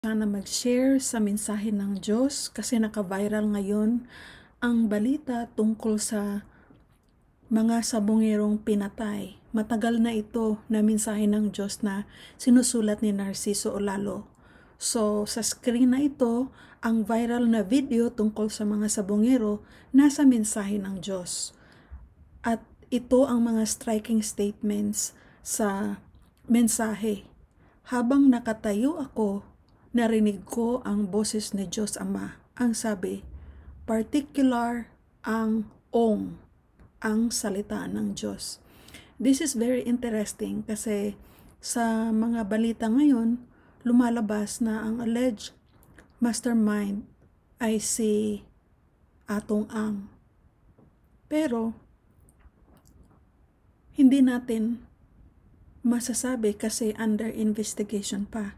Sana mag-share sa mensahe ng Diyos kasi naka-viral ngayon ang balita tungkol sa mga sabongerong pinatay. Matagal na ito na mensahe ng Diyos na sinusulat ni Narciso Olalo. So, sa screen na ito, ang viral na video tungkol sa mga sabongero nasa mensahe ng Diyos. At ito ang mga striking statements sa mensahe. Habang nakatayo ako, narinig ko ang boses ni Diyos Ama. Ang sabi, particular ang ong, ang salita ng Diyos. This is very interesting kasi sa mga balita ngayon, lumalabas na ang alleged mastermind ay si Atong Ang. Pero, hindi natin masasabi kasi under investigation pa.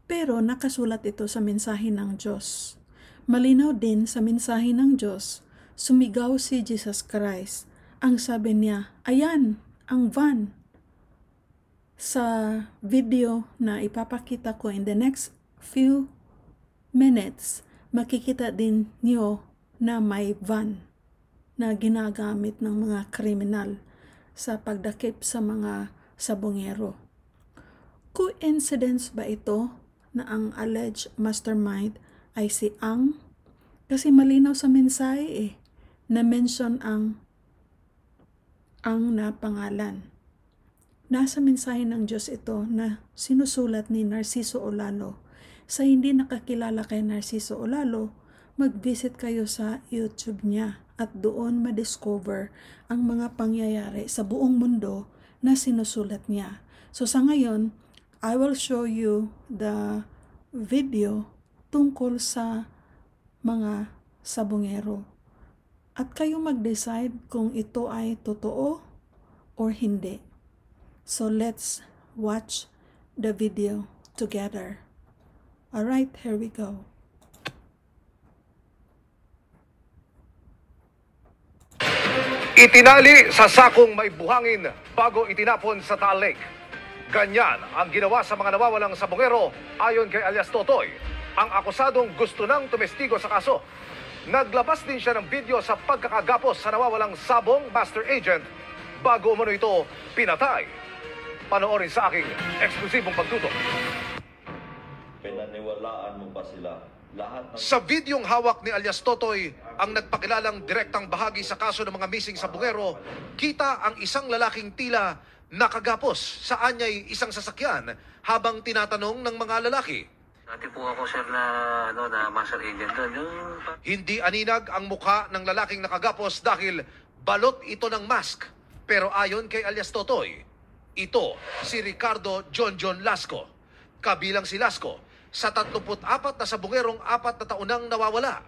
Pero nakasulat ito sa mensahe ng Diyos. Malinaw din sa mensahe ng Diyos, sumigaw si Jesus Christ. Ang sabi niya, ayan, ang van. Sa video na ipapakita ko in the next few minutes, makikita din niyo na may van na ginagamit ng mga kriminal sa pagdakip sa mga sabongero. Coincidence ba ito na ang alleged mastermind ay si Ang? Kasi malinaw sa mensahe na mention ang na pangalan. Nasa mensahe ng Diyos ito na sinusulat ni Narciso Olalo. Sa hindi nakakilala kay Narciso Olalo, mag-visit kayo sa YouTube niya at doon ma-discover ang mga pangyayari sa buong mundo na sinusulat niya. So sa ngayon, I will show you the video tungkol sa mga sabongero. At kayo mag-decide kung ito ay totoo or hindi. So let's watch the video together. Alright, here we go. Itinali sa sakong may buhangin bago itinapon sa Taal Lake. Ganyan ang ginawa sa mga nawawalang sabongero ayon kay alias Totoy. Ang akusadong gusto nang tumestigo sa kaso. Naglabas din siya ng video sa pagkakagapos sa nawawalang sabong master agent bago umano ito pinatay. Panoorin sa aking eksklusibong pagtutok. Pinaniwalaan mo ba sila? Sa videong hawak ni alias Totoy, ang nagpakilalang direktang bahagi sa kaso ng mga missing sabongero, kita ang isang lalaking tila nakagapos sa anyay isang sasakyan habang tinatanong ng mga lalaki. Dati po ako sir na master agent doon. Hindi aninag ang mukha ng lalaking nakagapos dahil balot ito ng mask. Pero ayon kay alias Totoy, ito si Ricardo John Lasco. Kabilang si Lasco sa 34 na sabongerong 4 na taon nang nawawala.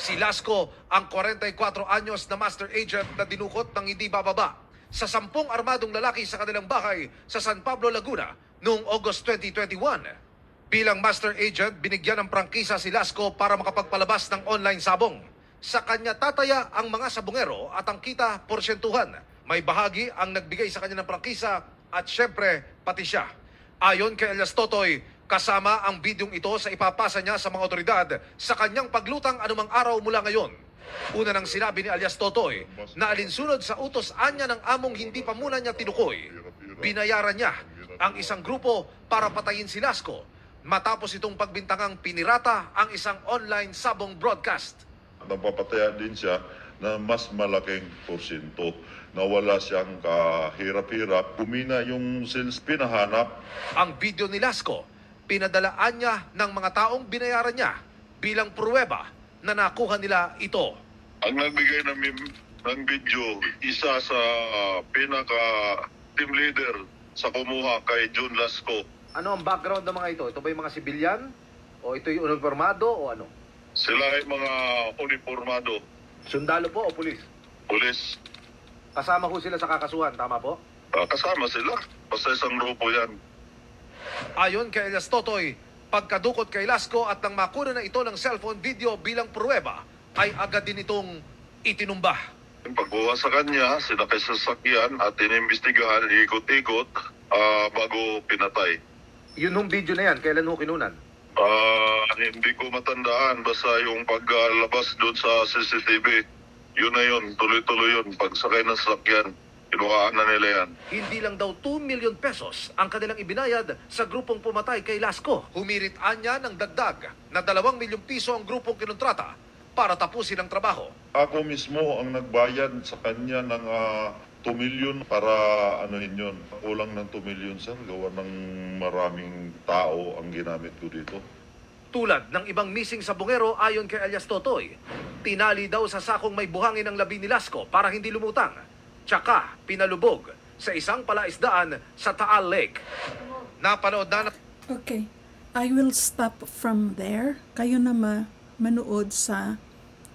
Si Lasco ang 44 anyos na master agent na dinukot ng hindi bababa sa 10 armadong lalaki sa kanilang bahay sa San Pablo, Laguna noong August 2021. Bilang master agent, binigyan ng prangkisa si Lasco para makapagpalabas ng online sabong. Sa kanya tataya ang mga sabongero at ang kita porsyentuhan. May bahagi ang nagbigay sa kanya ng prangkisa at syempre pati siya. Ayon kay alias Totoy, kasama ang bidyong ito sa ipapasa niya sa mga otoridad sa kanyang paglutang anumang araw mula ngayon. Una nang sinabi ni alias Totoy na alinsunod sa utos anya ng among hindi pa muna niya tinukoy. Binayaran niya ang isang grupo para patayin si Lasco matapos itong pagbintangang pinirata ang isang online sabong broadcast. Napapatayan din siya na mas malaking porsyento na wala siyang kahirap-hirap. Kumina yung sales pinahanap. Ang video ni Lasco, pinadalaan niya ng mga taong binayaran niya bilang pruweba na nakuha nila ito. Ang nagbigay ng video, isa sa pinaka-team leader sa kumuha kay John Lasco. Ano ang background ng mga ito? Ito ba yung mga sibilyan? O ito yung uniformado o ano? Sila ay mga uniformado. Sundalo po o pulis? Pulis. Kasama ho sila sa kakasuhan, tama po? Kasama sila. Basta isang grupo yan. Ayon kay alias Totoy, pagkadukot kay Lasco at nang makuna na ito ng cellphone video bilang pruweba, ay agad din itong itinumba. Pagkuha sa kanya, sinakay sa sasakyan at inimbestigahan, ikot-ikot bago pinatay. Yun hong video na yan, kailan ho kinunan? Hindi ko matandaan. Basta yung paglabas doon sa CCTV, yun na yun. Tuloy-tuloy yun. Pagsakay ng sasakyan, kinuhaan na nila yan. Hindi lang daw 2 million pesos ang kanilang ibinayad sa grupong pumatay kay Lasco. Humirit-an niya ng dagdag na 2 milyong piso ang grupong kinontrata para tapusin ang trabaho. Ako mismo ang nagbayad sa kanya ng 2 million para anuhin yun. Kulang ng 2 million, sir. Gawa ng maraming tao ang ginamit ko dito. Tulad ng ibang missing sa bungero ayon kay alias Totoy, tinali daw sa sakong may buhangin ang labi ni Lasco para hindi lumutang. Tsaka pinalubog sa isang palaisdaan sa Taal Lake. Napanood na Okay, I will stop from there. Kayo na manood sa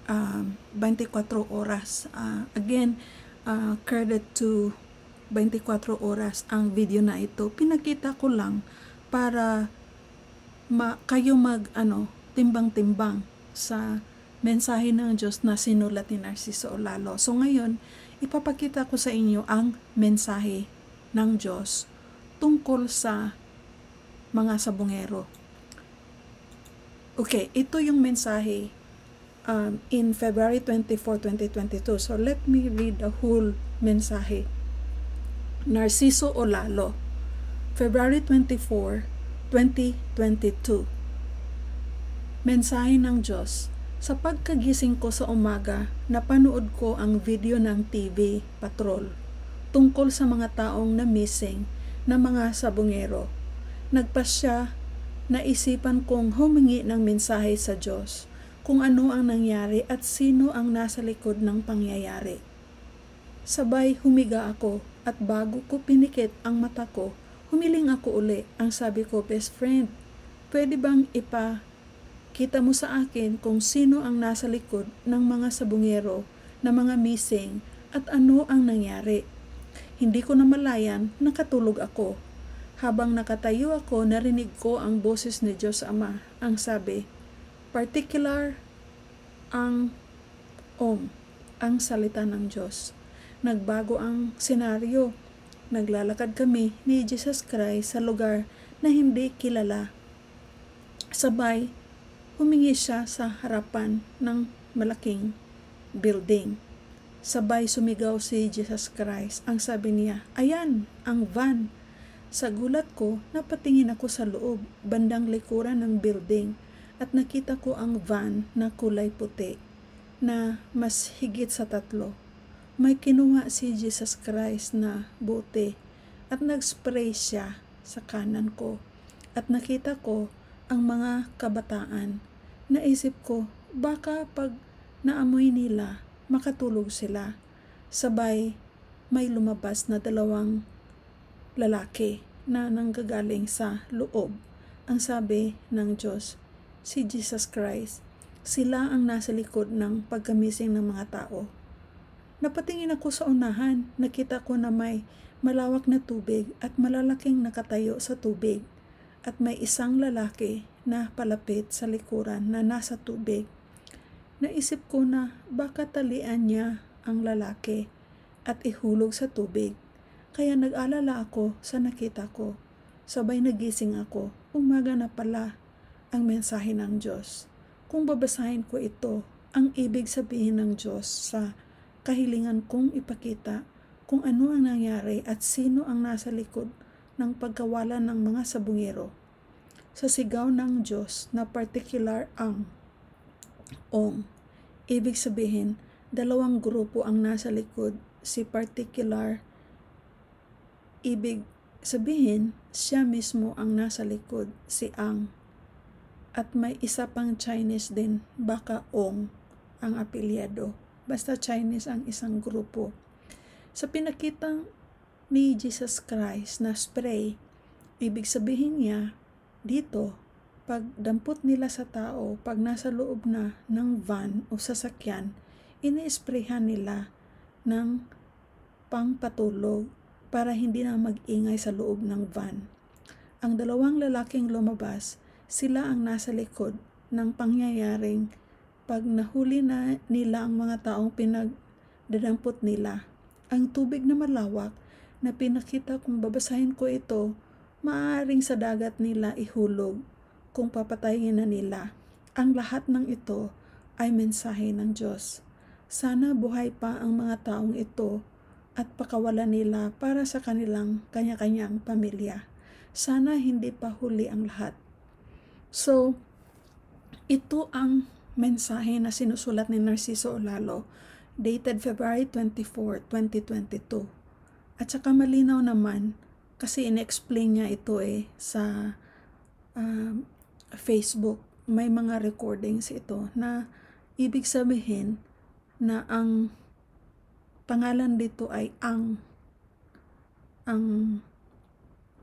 24 oras. Again, credit to 24 oras ang video na ito. Pinakita ko lang para kayo timbang-timbang sa mensahe ng Diyos na sinulat ni Narciso Olalo. So ngayon, ipapakita ko sa inyo ang mensahe ng Diyos tungkol sa mga sabongero. Okay, ito yung mensahe in February 24, 2022. So let me read the whole mensahe. Narciso Olalo, February 24, 2022. Mensahe ng Diyos. Sa pagkagising ko sa umaga, napanood ko ang video ng TV Patrol tungkol sa mga taong na missing na mga sabongero. Nagpasya, naisipan kong humingi ng mensahe sa Diyos kung ano ang nangyari at sino ang nasa likod ng pangyayari. Sabay humiga ako at bago ko pinikit ang mata ko, humiling ako uli. Ang sabi ko, best friend, pwede bang ipakita mo sa akin kung sino ang nasa likod ng mga sabongero na mga missing at ano ang nangyari? Hindi ko namalayan, nakatulog ako. Habang nakatayo ako, narinig ko ang boses ni Diyos Ama. Ang sabi, particular ang ang salita ng Diyos. Nagbago ang senaryo. Naglalakad kami ni Jesus Christ sa lugar na hindi kilala. Sabay, humingi siya sa harapan ng malaking building. Sabay sumigaw si Jesus Christ. Ang sabi niya, ayan, ang van. Sa gulat ko, napatingin ako sa loob, bandang likuran ng building, at nakita ko ang van na kulay puti, na mas higit sa 3. May kinuha si Jesus Christ na bote at nag-spray siya sa kanan ko. At nakita ko ang mga kabataan. Naisip ko, baka pag naamoy nila, makatulog sila. Sabay, may lumabas na 2 lalaki na nanggagaling sa loob. Ang sabi ng Diyos, si Jesus Christ, sila ang nasa likod ng pagkamising ng mga tao. Napatingin ako sa unahan, nakita ko na may malawak na tubig at malalaking nakatayo sa tubig at may isang lalaki na palapit sa likuran na nasa tubig. Naisip ko na baka talian niya ang lalaki at ihulog sa tubig. Kaya nag-alala ako sa nakita ko. Sabay nagising ako. Umaga na pala ang mensahe ng Diyos. Kung babasahin ko ito, ang ibig sabihin ng Diyos sa kahilingan kong ipakita kung ano ang nangyari at sino ang nasa likod ng pagkawalan ng mga sabongero. Sa sigaw ng Diyos na particular ang ibig sabihin, 2 grupo ang nasa likod. Si particular, ibig sabihin, siya mismo ang nasa likod, si Ang. At may isa pang Chinese din, baka Ong ang apelyado. Basta Chinese ang isang grupo. Sa pinakita ni Jesus Christ na spray, ibig sabihin niya, dito, pag dampot nila sa tao, pag nasa loob na ng van o sasakyan, ini-sprayhan nila ng pangpatulog para hindi na mag-ingay sa loob ng van. Ang 2 lalaking lumabas, sila ang nasa likod ng pangyayaring pag nahuli na nila ang mga taong pinagdadampot nila. Ang tubig na malawak na pinakita kung babasahin ko ito, maaaring sa dagat nila ihulog kung papatayin na nila. Ang lahat ng ito ay mensahe ng Diyos. Sana buhay pa ang mga taong ito at pakawalan nila para sa kanilang kanya-kanyang pamilya. Sana hindi pa huli ang lahat. So, ito ang mensahe na sinusulat ni Narciso Olalo, dated February 24, 2022. At saka malinaw naman, kasi in-explain niya ito sa Facebook. May mga recordings ito na ibig sabihin na ang pangalan dito ay ang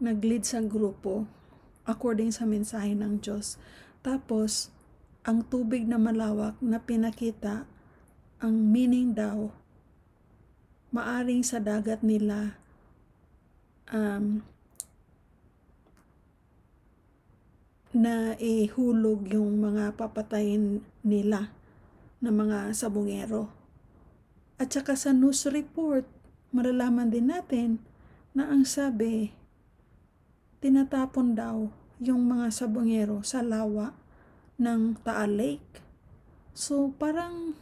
nag-lead sa grupo according sa mensahe ng Diyos. Tapos, ang tubig na malawak na pinakita, ang meaning daw, maaring sa dagat nila na ihulog yung mga papatayin nila na mga sabungero. At saka sa news report, malalaman din natin na ang sabi, tinatapon daw yung mga sabungero sa lawa ng Taal Lake. So parang,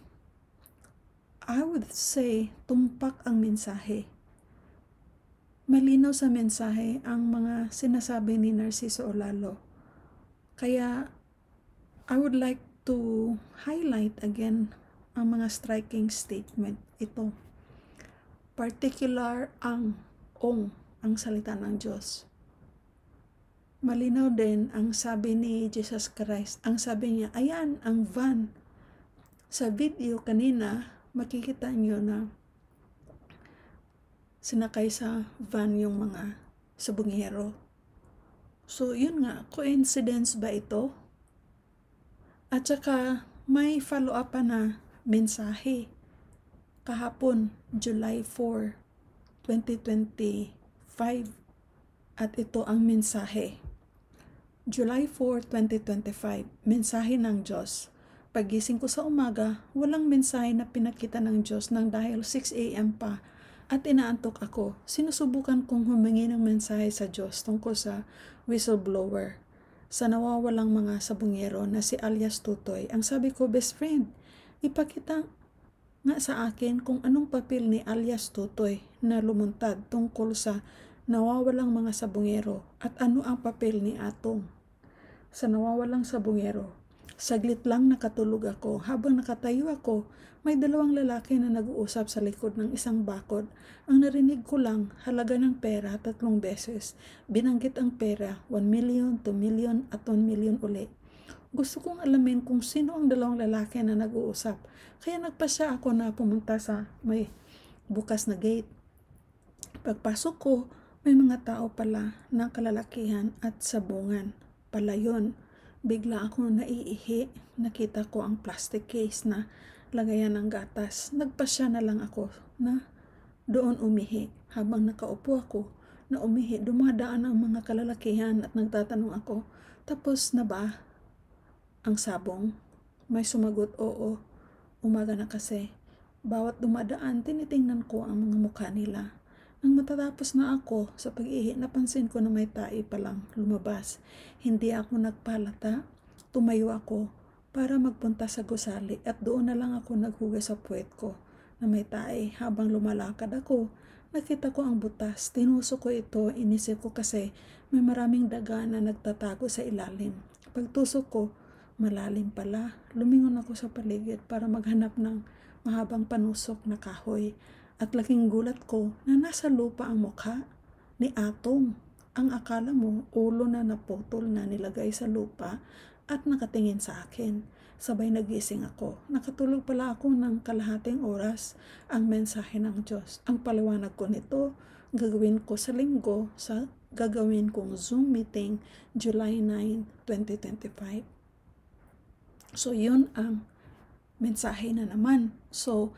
I would say, tumpak ang mensahe. Malinaw sa mensahe ang mga sinasabi ni Narciso Olalo. Kaya, I would like to highlight again ang mga striking statement ito. Particular ang salita ng Diyos. Malinaw din ang sabi ni Jesus Christ. Ang sabi niya, ayan ang van. Sa video kanina, makikita niyo na sinakay sa van yung mga sabungero. So, yun nga, coincidence ba ito? At saka, may follow-up pa na mensahe. Kahapon, July 4, 2025. At ito ang mensahe. July 4, 2025, mensahe ng Diyos. Pagising ko sa umaga, walang mensahe na pinakita ng Diyos nang dahil 6 a.m. pa at inaantok ako. Sinusubukan kong humingi ng mensahe sa Diyos tungkol sa whistleblower, sa nawawalang mga sabungero na si alias Tutoy. Ang sabi ko, best friend, ipakita nga sa akin kung anong papel ni alias Tutoy na lumuntad tungkol sa nawawalang mga sabungero at ano ang papel ni Atong sa nawawalang sabungero. Saglit lang nakatulog ako. Habang nakatayo ako, may dalawang lalaki na nag-uusap sa likod ng isang bakod. Ang narinig ko lang, halaga ng pera 3 beses. Binanggit ang pera, 1 million, 2 million at 1 million uli. Gusto kong alamin kung sino ang dalawang lalaki na nag-uusap. Kaya nagpasya ako na pumunta sa may bukas na gate. Pagpasok ko, may mga tao pala na kalalakihan at sabungan. Pala yun. Bigla ako naiihi. Nakita ko ang plastic case na lagayan ng gatas. Nagpasya na lang ako na doon umihi. Habang nakaupo ako na umihi, dumadaan ang mga kalalakihan at nagtatanong ako, tapos na ba ang sabong? May sumagot, oo. Umaga na kasi. Bawat dumadaan, tinitingnan ko ang mga mukha nila. Nang matatapos na ako sa pag-ihi, napansin ko na may tae palang lumabas. Hindi ako nagpalata. Tumayo ako para magpunta sa gusali at doon na lang ako naghugas sa puwet ko na may tae. Habang lumalakad ako, nakita ko ang butas. Tinusok ko ito, inisip ko kasi may maraming daga na nagtatago sa ilalim. Pagtusok ko, malalim pala. Lumingon ako sa paligid para maghanap ng mahabang panusok na kahoy. At laking gulat ko na nasa lupa ang mukha ni Atong. Ang akala mo, ulo na naputol na nilagay sa lupa at nakatingin sa akin. Sabay nagising ako. Nakatulog pala ako ng kalahating oras. Ang mensahe ng Diyos. Ang paliwanag ko nito, gagawin ko sa linggo sa gagawin kong Zoom meeting July 9, 2025. So, yun ang mensahe na naman. So,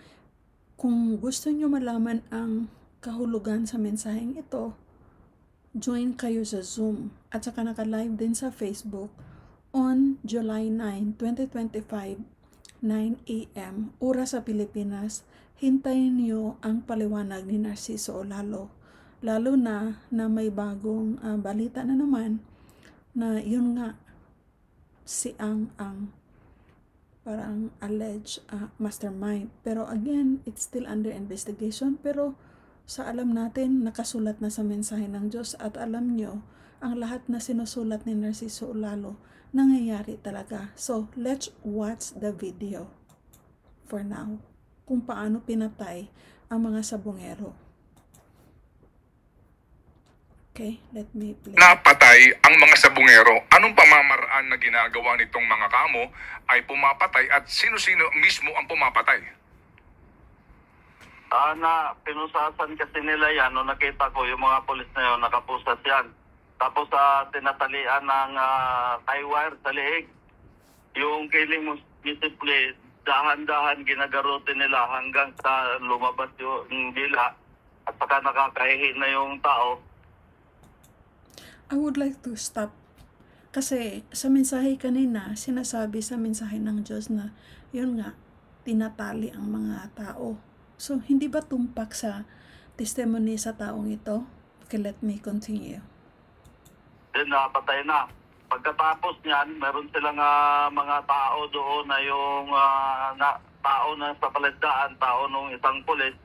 kung gusto nyo malaman ang kahulugan sa mensaheng ito, join kayo sa Zoom at saka naka-live din sa Facebook on July 9, 2025, 9 a.m. oras sa Pilipinas. Hintayin nyo ang paliwanag ni Narciso Olalo. Lalo na may bagong balita na naman na yun nga, si ang parang alleged mastermind. Pero again, it's still under investigation. Pero sa alam natin, nakasulat na sa mensahe ng Diyos at alam nyo, ang lahat na sinusulat ni Narciso Olalo, nangyayari talaga. So, let's watch the video for now kung paano pinatay ang mga sabongero. Okay, let me play. Napatay ang mga sabungero. Anong pamamaraan na ginagawa nitong mga kamo ay pumapatay at sino-sino mismo ang pumapatay? Na pinusasan kasi nila yan, no, nakita ko yung mga polis na yun, nakapusat yan. Tapos tinatalian ng tie wire sa liig. Yung killing mo display, dahan-dahan ginagarote nila hanggang sa lumabas yung dila at saka nakakahihi na yung tao. I would like to stop. Kasi sa mensahe kanina, sinasabi sa mensahe ng Diyos na, yun nga, tinatali ang mga tao. So, hindi ba tumpak sa testimony sa taong ito? Okay, let me continue. Then patay na. Pagkatapos niyan, meron silang mga tao doon na yung tao na sa paligdaan, tao nung isang pulis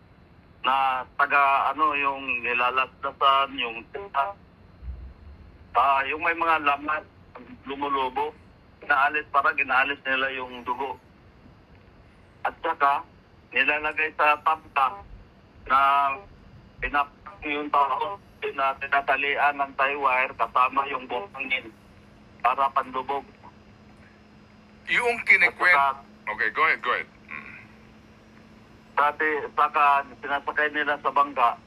na taga yung nilalasdasan, yung yung may mga lamat, lumulubo, ginaalis nila yung dugo. At saka, nilalagay sa tabta na pinapak yung tao, tinatalian ng tie wire kasama yung buhangin para pandubog. Yung kinikwent... Okay, go ahead. Saka sinasakay nila sa bangka,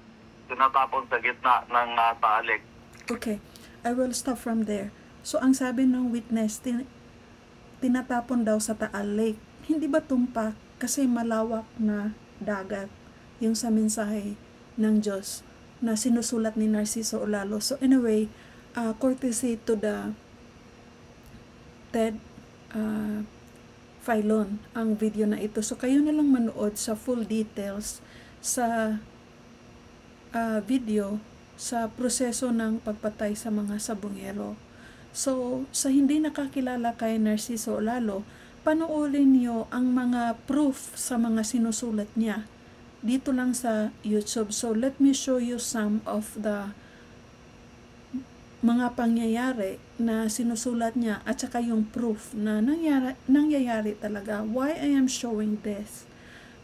tinatapon sa gitna ng talik. Okay, I will stop from there. So, ang sabi ng witness, tinatapon daw sa Taal Lake. Hindi ba tumpak? Kasi malawak na dagat yung sa mensahe ng Diyos na sinusulat ni Narciso Olalo. So, anyway, courtesy to the Ted Filon ang video na ito. So, kayo na lang manood sa full details sa video sa proseso ng pagpatay sa mga sabongero. So, sa hindi nakakilala kay Narciso Olalo, panoorin niyo ang mga proof sa mga sinusulat niya dito lang sa YouTube. So, let me show you some of the mga pangyayari na sinusulat niya at saka yung proof na nangyayari talaga. Why I am showing this?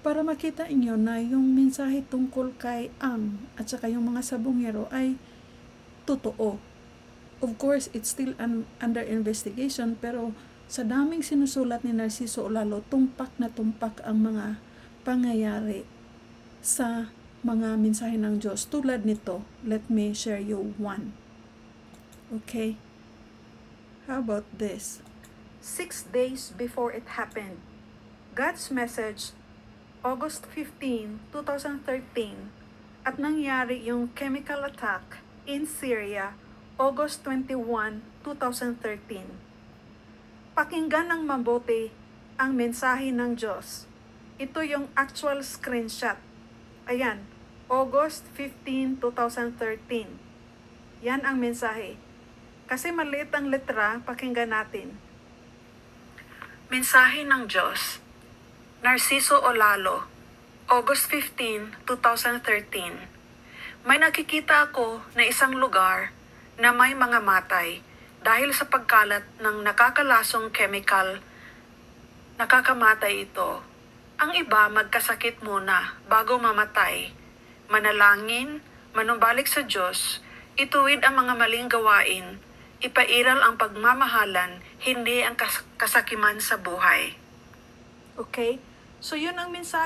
Para makita inyo na yung mensahe tungkol kay Ang at saka yung mga sabongero ay totoo. Of course, it's still under investigation, pero sa daming sinusulat ni Narciso Olalo, tumpak na tumpak ang mga pangyayari sa mga mensahe ng Diyos. Tulad nito, let me share you one. Okay? How about this? 6 days before it happened, God's message, August 15, 2013, at nangyari yung chemical attack in Syria, August 21, 2013. Pakinggan ng mabuti ang mensahe ng Diyos. Ito yung actual screenshot. Ayan, August 15, 2013. Yan ang mensahe. Kasi maliit ang letra, pakinggan natin. Mensahe ng Diyos, Narciso Olalo, August 15, 2013. May nakikita ako na isang lugar na may mga matay dahil sa pagkalat ng nakakalasong chemical. Nakakamatay ito. Ang iba magkasakit muna bago mamatay. Manalangin, manumbalik sa Diyos, ituwid ang mga maling gawain, ipairal ang pagmamahalan, hindi ang kasakiman sa buhay. Okay? So, yun ang mensahe.